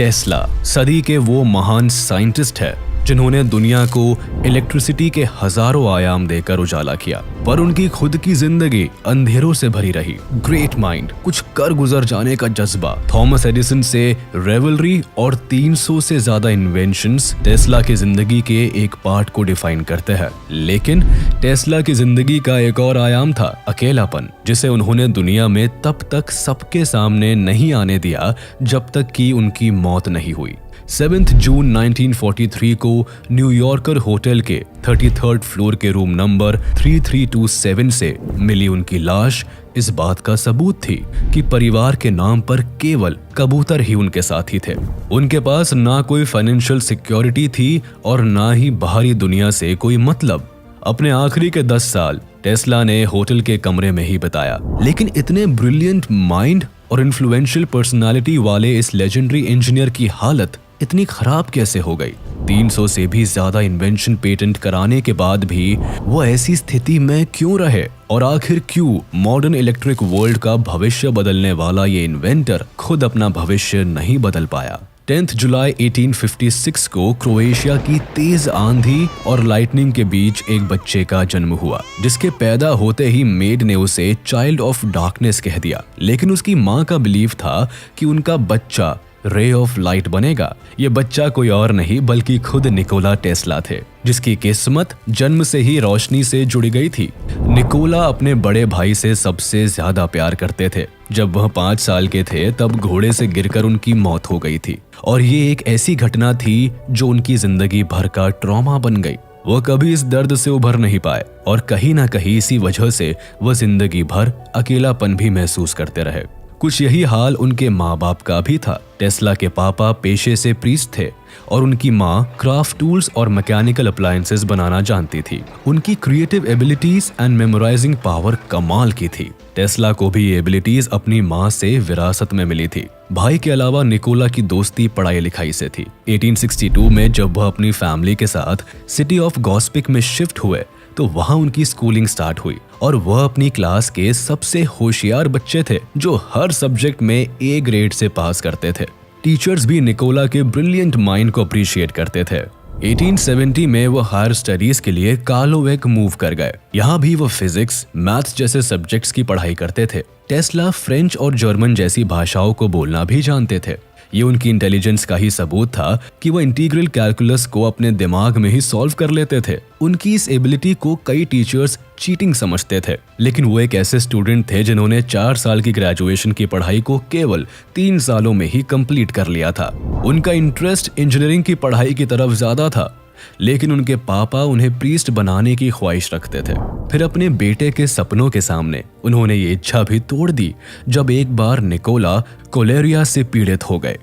Tesla सदी के वो महान साइंटिस्ट है जिन्होंने दुनिया को इलेक्ट्रिसिटी के हजारों आयाम देकर उजाला किया, पर उनकी खुद की जिंदगी अंधेरों से भरी रही। ग्रेट माइंड, कुछ कर गुजर जाने का जज्बा, थॉमस एडिसन से रेवलरी और 300 से ज्यादा इन्वेंशंस टेस्ला की जिंदगी के एक पार्ट को डिफाइन करते हैं। लेकिन टेस्ला की जिंदगी का एक और आयाम था अकेलापन, जिसे उन्होंने दुनिया में तब तक सबके सामने नहीं आने दिया जब तक कि उनकी मौत नहीं हुई। 7 जून 1943 को न्यूयॉर्कर होटल के 33rd फ्लोर के रूम नंबर 3327 से मिली उनकी लाश इस बात का सबूत थी कि परिवार के नाम पर केवल कबूतर ही उनके साथी थे। उनके पास ना कोई फाइनेंशियल सिक्योरिटी थी और ना ही बाहरी दुनिया से कोई मतलब। अपने आखिरी के 10 साल टेस्ला ने होटल के कमरे में ही बिताया। लेकिन इतने ब्रिलियंट माइंड और इन्फ्लुएंशियल पर्सनालिटी वाले इस लेजेंडरी इंजीनियर की हालत इतनी खराब कैसे हो गई? 300 से भी ज्यादा इन्वेंशन पेटेंट कराने के बाद भी वो ऐसी स्थिति में क्यों रहे? और आखिर क्यों मॉडर्न इलेक्ट्रिक वर्ल्ड का भविष्य बदलने वाला ये इन्वेंटर खुद अपना भविष्य नहीं बदल पाया? 10 जुलाई 1856 को क्रोएशिया की तेज आंधी और लाइटनिंग के बीच एक बच्चे का जन्म हुआ, जिसके पैदा होते ही मेड ने उसे चाइल्ड ऑफ डार्कनेस कह दिया। लेकिन उसकी माँ का बिलीव था कि उनका बच्चा रे ऑफ लाइट बनेगा। ये बच्चा कोई और नहीं बल्कि खुद निकोला टेस्ला थे, जिसकी किस्मत जन्म से ही रोशनी से जुड़ी गई थी। निकोला अपने बड़े भाई से सबसे ज्यादा प्यार करते थे। जब वह 5 साल के थे तब घोड़े से गिरकर उनकी मौत हो गई थी, और ये एक ऐसी घटना थी जो उनकी जिंदगी भर का ट्रॉमा बन गई। वो कभी इस दर्द से उभर नहीं पाए और कहीं ना कहीं इसी वजह से वह जिंदगी भर अकेलापन भी महसूस करते रहे। कुछ यही हाल उनके माँ बाप का भी था। टेस्ला के पापा पेशे से प्रीस्ट थे और उनकी माँ क्राफ्ट टूल्स और मैकेनिकल अप्लायंसेस बनाना जानती थी। उनकी creative abilities and memorising power कमाल की थी। टेस्ला को भी ये एबिलिटीज अपनी माँ से विरासत में मिली थी। भाई के अलावा निकोला की दोस्ती पढ़ाई लिखाई से थी। 1862 में जब वह अपनी फैमिली के साथ सिटी ऑफ गॉस्पिक में शिफ्ट हुए तो वहां उनकी स्कूलिंग स्टार्ट हुई, और वह अपनी क्लास के सबसे होशियार बच्चे थे जो हर सब्जेक्ट में ए ग्रेड से पास करते थे। टीचर्स भी निकोला के ब्रिलियंट माइंड को अप्रिशिएट करते थे। 1870 में वो हायर स्टडीज के लिए कार्लोवेक मूव कर गए। यहाँ भी वो फिजिक्स, मैथ्स जैसे सब्जेक्ट्स की पढ़ाई करते थे। टेस्ला फ्रेंच और जर्मन जैसी भाषाओं को बोलना भी जानते थे। ये उनकी इंटेलिजेंस का ही सबूत था कि वो इंटीग्रल कैलकुलस को अपने दिमाग में ही सॉल्व कर लेते थे। उनकी इस एबिलिटी को कई टीचर्स चीटिंग समझते थे, लेकिन वो एक ऐसे स्टूडेंट थे जिन्होंने 4 साल की ग्रेजुएशन की पढ़ाई को केवल 3 सालों में ही कंप्लीट कर लिया था। उनका इंटरेस्ट इंजीनियरिंग की पढ़ाई की तरफ ज्यादा था, लेकिन उनके पापा उन्हें प्रीस्ट बनाने की ख्वाहिश रखते थे। फिर अपने बेटे के सपनों के सामने उन्होंने ये इच्छा भी तोड़ दी जब एक बार निकोला कोलेरिया से पीड़ित हो गए।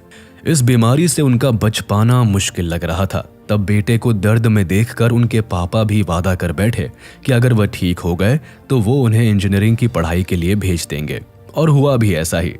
इस बीमारी से उनका बच पाना मुश्किल लग रहा था। तब बेटे को दर्द में देखकर उनके पापा भी वादा कर बैठे कि अगर वह ठीक हो गए तो वो उन्हें इंजीनियरिंग की पढ़ाई के लिए भेज देंगे, और हुआ भी ऐसा ही।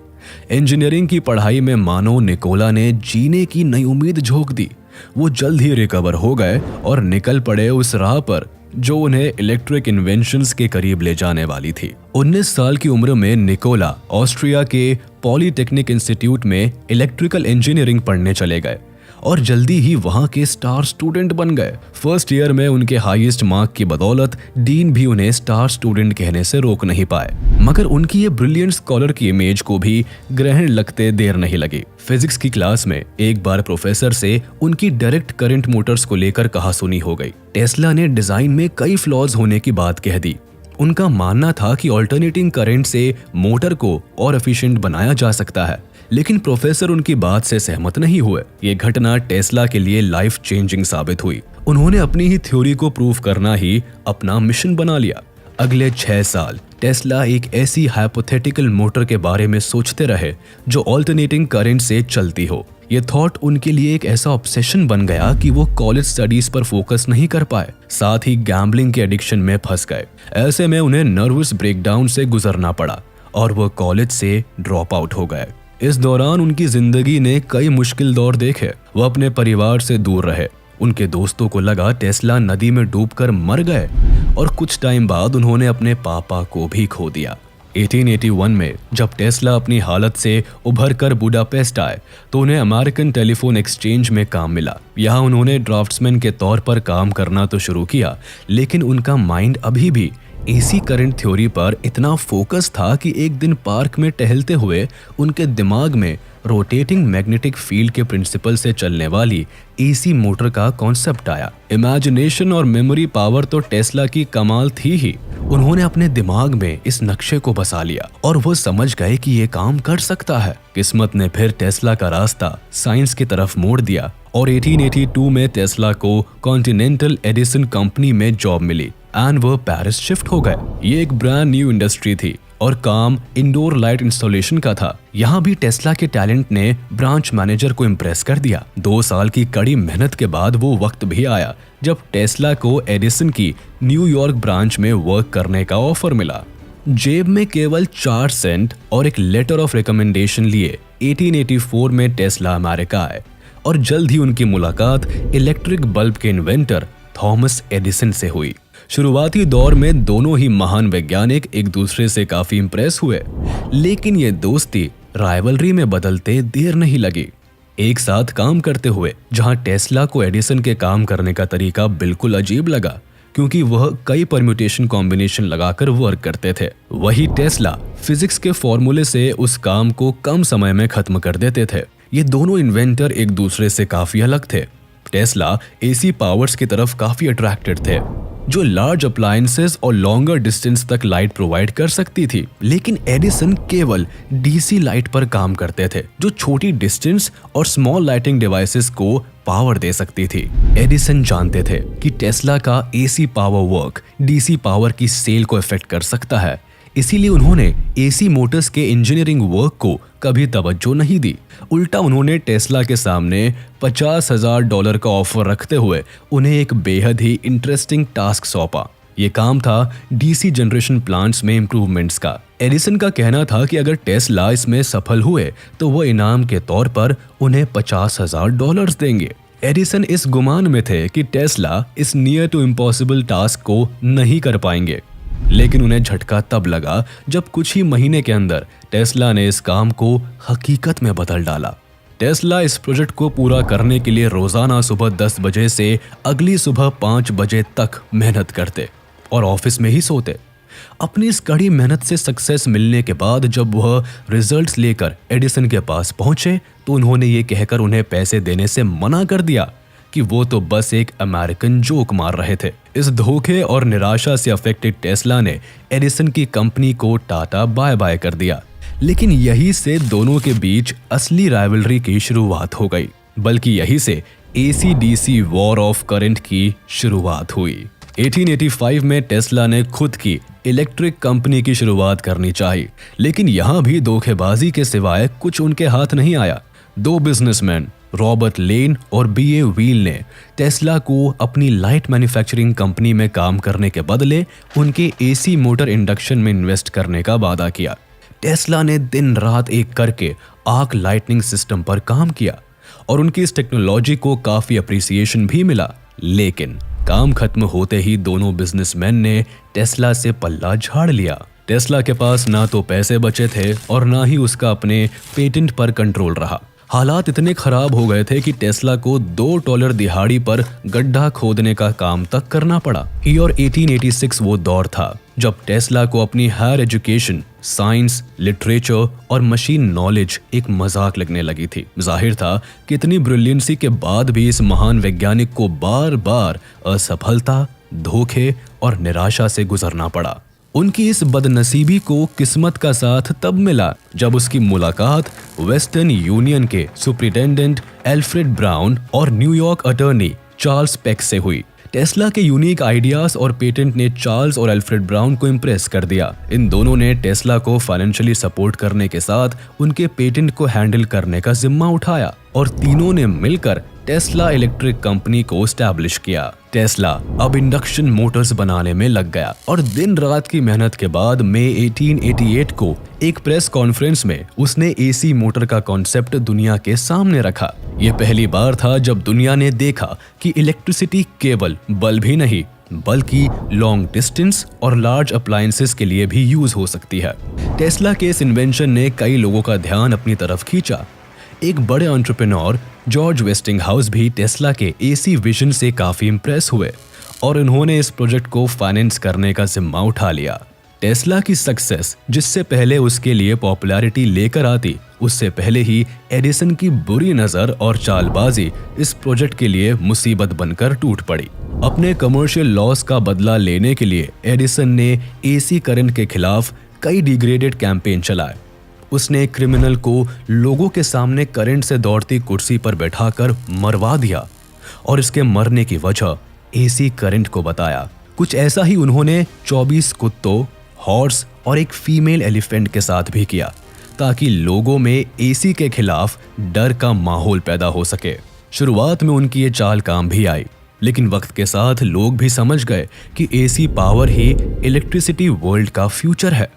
इंजीनियरिंग की पढ़ाई में मानो निकोला ने जीने की नई उम्मीद झोंक दी। वो जल्द ही रिकवर हो गए और निकल पड़े उस राह पर जो उन्हें इलेक्ट्रिक इन्वेंशंस के करीब ले जाने वाली थी। 19 साल की उम्र में निकोला ऑस्ट्रिया के पॉलीटेक्निक इंस्टीट्यूट में इलेक्ट्रिकल इंजीनियरिंग पढ़ने चले गए और जल्दी ही वहां के स्टार स्टूडेंट बन गए। फर्स्ट ईयर में उनके हाईएस्ट मार्क की बदौलत डीन भी उन्हें स्टार स्टूडेंट कहने से रोक नहीं पाए। मगर उनकी ये ब्रिलियंट स्कॉलर की इमेज को भी ग्रहण लगते देर नहीं लगी। फिजिक्स की क्लास में एक बार प्रोफेसर से उनकी डायरेक्ट करंट मोटर्स को लेकर कहासुनी हो गई। टेस्ला ने डिजाइन में कई फ्लॉज होने की बात कह दी। उनका मानना था कि ऑल्टरनेटिंग करंट से मोटर को और एफिशिएंट बनाया जा सकता है, लेकिन प्रोफेसर उनकी बात से सहमत नहीं हुए। ये घटना टेस्ला के लिए लाइफ चेंजिंग साबित हुई। उन्होंने अपनी ही थ्योरी को प्रूव करना ही अपना मिशन बना लिया। अगले 6 साल टेस्ला एक ऐसी हाइपोथेटिकल मोटर के बारे में सोचते रहे जो ऑल्टरनेटिंग करंट से चलती हो। ये थॉट उनके लिए एक ऐसा ऑब्सेशन बन गया कि वो कॉलेज स्टडीज पर फोकस नहीं कर पाए, साथ ही गैम्बलिंग के एडिक्शन में फंस गए। ऐसे में उन्हें नर्वस ब्रेकडाउन से गुजरना पड़ा और वो कॉलेज से ड्रॉप आउट हो गए। इस दौरान उनकी जिंदगी ने कई मुश्किल दौर देखे। वो अपने परिवार से दूर रहे। उनके दोस्तों को लगा टेस्ला नदी में डूबकर मर गए, और कुछ टाइम बाद उन्होंने अपने पापा को भी खो दिया। 1881 में जब टेस्ला अपनी हालत से उभर कर बुडापेस्ट आए तो उन्हें अमेरिकन टेलीफोन एक्सचेंज में काम मिला। यहाँ उन्होंने ड्राफ्ट्समैन के तौर पर काम करना तो शुरू किया, लेकिन उनका माइंड अभी भी एसी करंट थ्योरी पर इतना फोकस था कि एक दिन पार्क में टहलते हुए उनके दिमाग में रोटेटिंग मैग्नेटिक फील्ड के प्रिंसिपल से चलने वाली एसी मोटर का कॉन्सेप्ट आया। इमेजिनेशन और मेमोरी पावर तो टेस्ला की कमाल थी ही। उन्होंने अपने दिमाग में इस नक्शे को बसा लिया और वो समझ गए कि ये काम कर सकता है। किस्मत ने फिर टेस्ला का रास्ता साइंस की तरफ मोड़ दिया और 1882 में टेस्ला को कॉन्टिनेंटल एडिसन कंपनी में जॉब मिली एंड वो पेरिस शिफ्ट हो गए। ये एक ब्रांड न्यू इंडस्ट्री थी और काम इंडोर लाइट इंस्टॉलेशन का था। यहाँ भी टेस्ला के टैलेंट ने ब्रांच मैनेजर को इम्प्रेस कर दिया। 2 साल की कड़ी मेहनत के बाद वो वक्त भी आया जब टेस्ला को एडिसन की न्यूयॉर्क ब्रांच में वर्क करने का ऑफर मिला। जेब में केवल 4 सेंट और एक लेटर ऑफ रिकमेंडेशन लिए 1884 में टेस्ला अमेरिका आए और जल्द ही उनकी मुलाकात इलेक्ट्रिक बल्ब के इन्वेंटर थॉमस एडिसन से हुई। शुरुआती दौर में दोनों ही महान वैज्ञानिक एक दूसरे से काफी इंप्रेस हुए, लेकिन ये दोस्ती राइवलरी में बदलते देर नहीं लगी। एक साथ काम करते हुए जहां टेस्ला को एडिसन के काम करने का तरीका बिल्कुल अजीब लगा, क्योंकि वह कई परम्यूटेशन कॉम्बिनेशन लगाकर वर्क करते थे, वही टेस्ला फिजिक्स के फॉर्मूले से उस काम को कम समय में खत्म कर देते थे। ये दोनों इन्वेंटर एक दूसरे से काफी अलग थे। टेस्ला एसी पावर्स की तरफ काफी अट्रैक्टेड थे, जो लार्ज अप्लायंसेस और लॉन्गर डिस्टेंस तक लाइट प्रोवाइड कर सकती थी, लेकिन एडिसन केवल डीसी लाइट पर काम करते थे, जो छोटी डिस्टेंस और स्मॉल लाइटिंग डिवाइसेस को पावर दे सकती थी। एडिसन जानते थे कि टेस्ला का AC power work DC power की सेल को इफेक्ट कर सकता है, इसीलिए उन्होंने एसी मोटर्स के इंजीनियरिंग वर्क को कभी तवज्जो नहीं दी। उल्टा उन्होंने टेस्ला के सामने $50,000 का ऑफर रखते हुए उन्हें एक बेहद ही इंटरेस्टिंग टास्क सौंपा। ये काम था डीसी जनरेशन प्लांट्स में इम्प्रूवमेंट्स का। एडिसन का कहना था कि अगर टेस्ला इसमें सफल हुए तो वो इनाम के तौर पर उन्हें $50,000 देंगे। एडिसन इस गुमान में थे कि टेस्ला इस नियर टू इम्पॉसिबल टास्क को नहीं कर पाएंगे, लेकिन उन्हें झटका तब लगा जब कुछ ही महीने के अंदर टेस्ला ने इस काम को हकीकत में बदल डाला। टेस्ला इस प्रोजेक्ट को पूरा करने के लिए रोजाना सुबह 10 बजे से अगली सुबह 5 बजे तक मेहनत करते और ऑफिस में ही सोते। अपनी इस कड़ी मेहनत से सक्सेस मिलने के बाद जब वह रिजल्ट्स लेकर एडिसन के पास पहुंचे तो उन्होंने ये कहकर उन्हें पैसे देने से मना कर दिया कि वो तो बस एक अमेरिकन जोक मार रहे थे। इस धोखे और निराशा से अफेक्टेड टेस्ला ने एडिसन की कंपनी को टाटा बाय बाय कर दिया। लेकिन यही से दोनों के बीच असली राइवलरी की शुरुआत हो गई, बल्कि यही से AC DC war of current की शुरुआत हुई। 1885 में टेस्ला ने खुद की इलेक्ट्रिक कंपनी की शुरुआत करनी चाहिए, लेकिन यहाँ भी धोखेबाजी के सिवाय कुछ उनके हाथ नहीं आया। 2 बिजनेसमैन रॉबर्ट लेन और बीए व्हील ने टेस्ला को अपनी लाइट मैन्युफैक्चरिंग कंपनी में काम करने के बदले उनके एसी मोटर इंडक्शन में इन्वेस्ट करने का वादा किया। टेस्ला ने दिन रात एक करके आर्क लाइटनिंग सिस्टम पर काम किया और उनकी इस टेक्नोलॉजी को काफी अप्रिसिएशन भी मिला, लेकिन काम खत्म होते ही दोनों बिजनेसमैन ने टेस्ला से पल्ला झाड़ लिया। टेस्ला के पास ना तो पैसे बचे थे और ना ही उसका अपने पेटेंट पर कंट्रोल रहा। हालात इतने खराब हो गए थे कि टेस्ला को $2 दिहाड़ी पर गड्ढा खोदने का काम तक करना पड़ा। ईयर 1886 वो दौर था जब टेस्ला को अपनी हायर एजुकेशन, साइंस, लिटरेचर और मशीन नॉलेज एक मजाक लगने लगी थी। जाहिर था कि इतनी ब्रिलियंसी के बाद भी इस महान वैज्ञानिक को बार बार असफलता, धोखे और निराशा से गुजरना पड़ा। उनकी इस बदनसीबी को किस्मत का साथ तब मिला जब उसकी मुलाकात वेस्टर्न यूनियन के सुपरिटेंडेंट एल्फ्रेड ब्राउन और न्यूयॉर्क अटॉर्नी चार्ल्स पेक से हुई। टेस्ला के यूनिक आइडियाज और पेटेंट ने चार्ल्स और एल्फ्रेड ब्राउन को इम्प्रेस कर दिया। इन दोनों ने टेस्ला को फाइनेंशियली सपोर्ट करने के साथ उनके पेटेंट को हैंडल करने का जिम्मा उठाया और तीनों ने मिलकर टेस्ला इलेक्ट्रिक कंपनी को एस्टैब्लिश किया। टेस्ला अब इंडक्शन मोटर्स बनाने में लग गया और दिन रात की मेहनत के बाद मई 1888 को एक प्रेस कॉन्फ्रेंस में उसने एसी मोटर का कॉन्सेप्ट दुनिया के सामने रखा। यह पहली बार था जब दुनिया ने देखा कि इलेक्ट्रिसिटी केवल बल्ब ही नहीं बल्कि लॉन्ग डिस्टेंस और लार्ज अप्लायंसेस के लिए भी यूज हो सकती है। टेस्ला के इस इन्वेंशन ने कई लोगों का ध्यान अपनी तरफ खींचा। एक बड़े एंटरप्रेन्योर जॉर्ज वेस्टिंगहाउस भी टेस्ला के एसी विजन से काफी इंप्रेस हुए और उन्होंने इस प्रोजेक्ट को फाइनेंस करने का जिम्मा उठा लिया। टेस्ला की सक्सेस जिससे पहले उसके लिए पॉपुलैरिटी लेकर आती, उससे पहले ही एडिसन की बुरी नजर और चालबाजी इस प्रोजेक्ट के लिए मुसीबत बनकर टूट पड़ी। अपने कमर्शियल लॉस का बदला लेने के लिए एडिसन ने एसी करंट के खिलाफ कई डिग्रेडेड कैंपेन चलाए। उसने क्रिमिनल को लोगों के सामने करंट से दौड़ती कुर्सी पर बैठाकर मरवा दिया और इसके मरने की वजह एसी करंट को बताया। कुछ ऐसा ही उन्होंने 24 कुत्तों, हॉर्स और एक फीमेल एलिफेंट के साथ भी किया ताकि लोगों में एसी के खिलाफ डर का माहौल पैदा हो सके। शुरुआत में उनकी ये चाल काम भी आई, लेकिन वक्त के साथ लोग भी समझ गए कि एसी पावर ही इलेक्ट्रिसिटी वर्ल्ड का फ्यूचर है।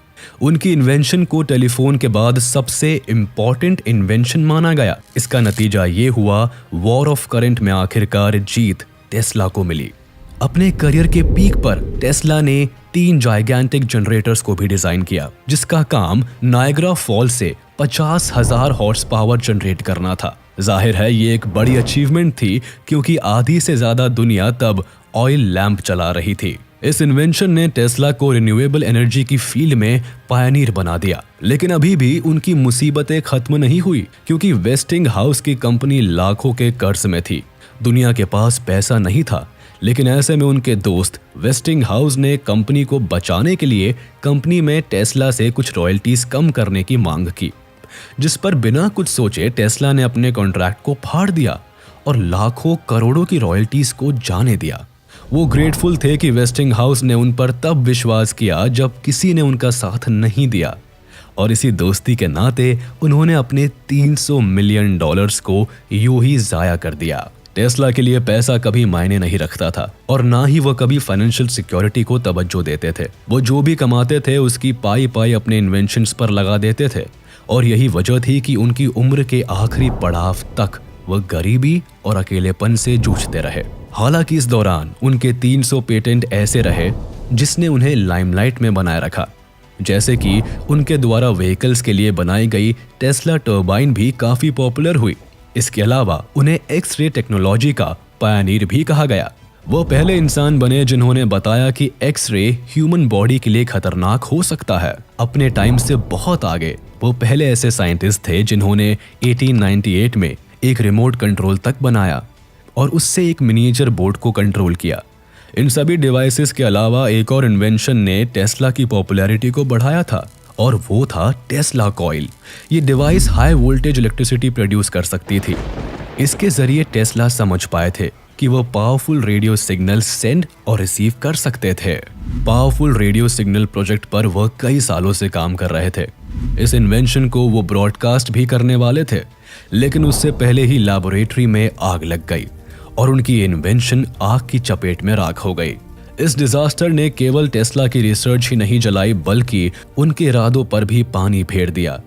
उनकी इन्वेंशन को टेलीफोन के बाद सबसे इम्पोर्टेंट इन्वेंशन माना गया। इसका नतीजा ये हुआ, वॉर ऑफ करंट में आखिरकार जीत टेस्ला को मिली। अपने करियर के पीक पर टेस्ला ने 3 जाइगैंटिक जनरेटर्स को भी डिजाइन किया, जिसका काम नायग्रा फॉल से 50,000 हॉर्स पावर जनरेट करना था। जाहिर है ये एक बड़ी अचीवमेंट थी क्योंकि आधी से ज्यादा दुनिया तब ऑयल लैंप चला रही थी। इस इन्वेंशन ने टेस्ला को रिन्यूएबल एनर्जी की फील्ड में पायनियर बना दिया। लेकिन अभी भी उनकी मुसीबतें खत्म नहीं हुई क्योंकि वेस्टिंगहाउस की कंपनी लाखों के कर्ज में थी। दुनिया के पास पैसा नहीं था, लेकिन ऐसे में उनके दोस्त वेस्टिंगहाउस ने कंपनी को बचाने के लिए कंपनी में टेस्ला से कुछ रॉयल्टीज कम करने की मांग की, जिस पर बिना कुछ सोचे टेस्ला ने अपने कॉन्ट्रैक्ट को फाड़ दिया और लाखों करोड़ों की रॉयल्टीज को जाने दिया। वो ग्रेटफुल थे कि वेस्टिंगहाउस ने उन पर तब विश्वास किया जब किसी ने उनका साथ नहीं दिया, और इसी दोस्ती के नाते उन्होंने अपने $300 मिलियन को यूं ही जाया कर दिया। टेस्ला के लिए पैसा कभी मायने नहीं रखता था और ना ही वो कभी फाइनेंशियल सिक्योरिटी को तवज्जो देते थे। वो जो भी कमाते थे उसकी पाई पाई अपने इन्वेंशंस पर लगा देते थे और यही वजह थी कि उनकी उम्र के आखिरी पड़ाव तक वह गरीबी और अकेलेपन से जूझते रहे। हालांकि इस दौरान उनके 300 पेटेंट ऐसे रहे जिसने उन्हें लाइमलाइट में बनाए रखा, जैसे कि उनके द्वारा व्हीकल्स के लिए बनाई गई टेस्ला टर्बाइन भी काफी पॉपुलर हुई। इसके अलावा उन्हें एक्स-रे टेक्नोलॉजी का पायनियर भी कहा गया। वो पहले इंसान बने जिन्होंने बताया कि एक्स-रे ह्यूमन बॉडी के लिए खतरनाक हो सकता है। अपने टाइम से बहुत आगे वो पहले ऐसे साइंटिस्ट थे जिन्होंने 1898 में एक रिमोट कंट्रोल तक बनाया और उससे एक मिनिएचर बोट को कंट्रोल किया। इन सभी डिवाइसेस के अलावा एक और इन्वेंशन ने टेस्ला की पॉपुलैरिटी को बढ़ाया था और वो था टेस्ला कॉइल। ये device high voltage electricity produce कर सकती थी। इसके जरिए टेस्ला समझ पाए थे कि वो पावरफुल रेडियो सिग्नल सेंड और रिसीव कर सकते थे। पावरफुल रेडियो सिग्नल प्रोजेक्ट पर वह कई सालों से काम कर रहे थे। इस इन्वेंशन को वो ब्रॉडकास्ट भी करने वाले थे, लेकिन उससे पहले ही लैबोरेटरी में आग लग गई और उनकी इन्वेंशन आग की चपेट में राख हो गई। इस डिजास्टर ने केवल टेस्ला की रिसर्च ही नहीं जलाई बल्कि उनके इरादों पर भी पानी फेर दिया।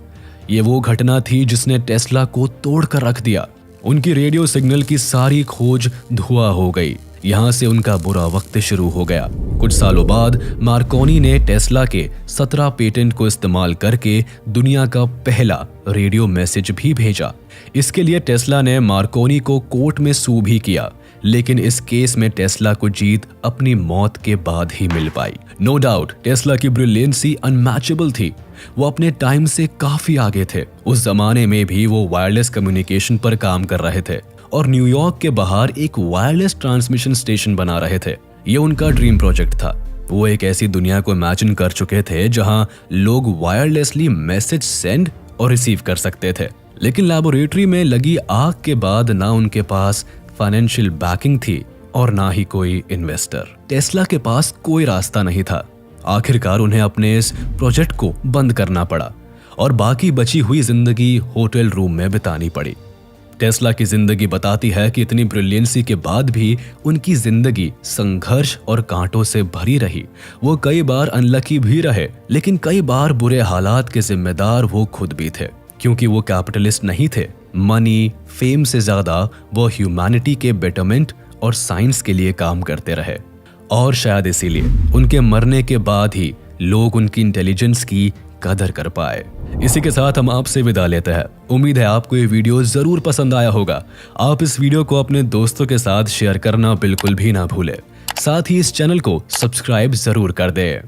ये वो घटना थी जिसने टेस्ला को तोड़ कर रख दिया। उनकी रेडियो सिग्नल की सारी खोज धुआं हो गई। यहाँ से उनका बुरा वक्त शुरू हो गया। कुछ सालों बाद मार्कोनी ने टेस्ला के 17 पेटेंट को इस्तेमाल करके दुनिया का पहला रेडियो मैसेज भी भेजा। इसके लिए टेस्ला ने मार्कोनी को कोर्ट में सू भी किया, लेकिन इस केस में टेस्ला को जीत अपनी मौत के बाद ही मिल पाई। नो डाउट टेस्ला की ब्रिलियंसी अनमैचेबल थी। वो अपने टाइम से काफी आगे थे। उस जमाने में भी वो वायरलेस कम्युनिकेशन पर काम कर रहे थे और न्यूयॉर्क के बाहर एक वायरलेस ट्रांसमिशन स्टेशन बना रहे थे। ये उनका ड्रीम प्रोजेक्ट था। वो एक ऐसी दुनिया को इमेजिन कर चुके थे जहां लोग वायरलेसली मैसेज सेंड और रिसीव कर सकते थे। लेकिन लैबोरेटरी में लगी आग के बाद ना उनके पास फाइनेंशियल बैकिंग थी और ना ही कोई इन्वेस्टर। टेस्ला के पास कोई रास्ता नहीं था। आखिरकार उन्हें अपने इस प्रोजेक्ट को बंद करना पड़ा और बाकी बची हुई जिंदगी होटल रूम में बितानी पड़ी। टेस्ला की जिंदगी बताती है कि इतनी ब्रिलियंसी के बाद भी उनकी जिंदगी संघर्ष और कांटों से भरी रही। वो कई बार अनलकी भी रहे, लेकिन कई बार बुरे हालात के जिम्मेदार वो खुद भी थे, क्योंकि वो कैपिटलिस्ट नहीं थे। मनी, फेम से ज्यादा वो ह्यूमैनिटी के बेटरमेंट और साइंस के लिए काम करते रहे। और शायद इसीलिए उनके मरने के बाद ही लोग उनकी इंटेलिजेंस की कदर कर पाए। इसी के साथ हम आपसे विदा लेते हैं। उम्मीद है आपको ये वीडियो जरूर पसंद आया होगा। आप इस वीडियो को अपने दोस्तों के साथ शेयर करना बिल्कुल भी ना भूलें। साथ ही इस चैनल को सब्सक्राइब जरूर कर दें।